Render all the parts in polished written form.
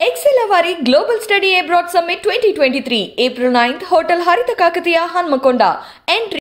Excella Vari Global Study Abroad Summit 2023, April 9th, Hotel Haritha Kakatiya, Hanmakonda. Entry.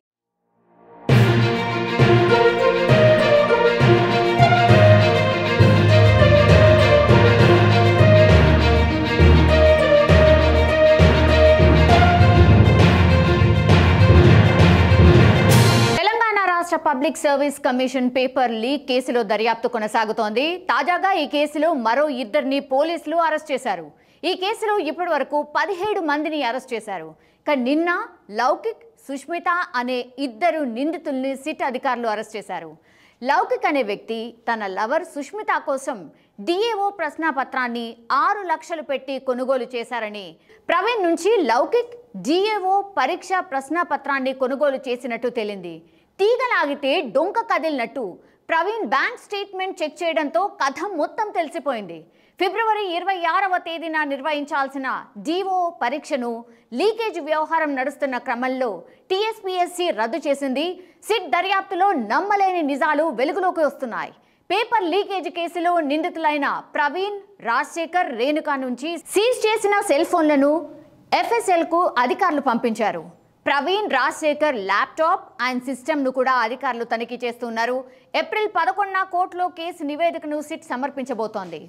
Public service commission paper leak కేసులో దర్యాప్తు కొనసాగుతోంది. తాజాగా ఈ కేసులో మరో ఇద్దరిని పోలీసులు అరెస్ట్ చేశారు. ఈ కేసులో ఇప్పటివరకు 17 మందిని అరెస్ట్ చేశారు. నిన్న లౌకిక్, సుష్మిత అనే ఇద్దరు నిందితుల్ని సిట్ అధికారులు అరెస్ట్ చేశారు. లౌకిక్ అనే వ్యక్తి తన లవర్ సుష్మిత కోసం డిఏఓ ప్రశ్నాపత్రాన్ని 6 లక్షలు పెట్టి కొనుగోలు చేశారని, ప్రవీణ్ నుంచి లౌకిక్ డిఏఓ పరీక్ష ప్రశ్నాపత్రాన్ని కొనుగోలు చేసినట్టు తేలింది. తీగలాగితే డొంక కదిలినట్టు ప్రవీణ్ బ్యాంక్ స్టేట్మెంట్ చెక్ చేయడంతో కథ మొత్తం తెలిసిపోయింది. ఫిబ్రవరి 26వ తేదీన నిర్వహించాల్సిన డిఓ పరీక్షను లీకేజ్ వ్యవహారం నడుస్తున్న క్రమంలో టీఎస్పీఎస్సీ రద్దు చేసింది. సిట్ దర్యాప్తులో నమ్మలేని నిజాలు వెలుగులోకి వస్తున్నాయి. పేపర్ లీకేజ్ కేసులో నిందితులైన ప్రవీణ్, రాజశేఖర్, రేణుక నుంచి సీజ్ చేసిన సెల్ ఫోన్లను ఎఫ్ఎస్ఎల్కు అధికారులు పంపించారు. ప్రవీణ్, రాజశేఖర్ ల్యాప్టాప్ అండ్ సిస్టమ్ను కూడా అధికారులు తనిఖీ చేస్తున్నారు. ఏప్రిల్ 11న కోర్టులో కేసు నివేదికను సిట్ సమర్పించబోతోంది.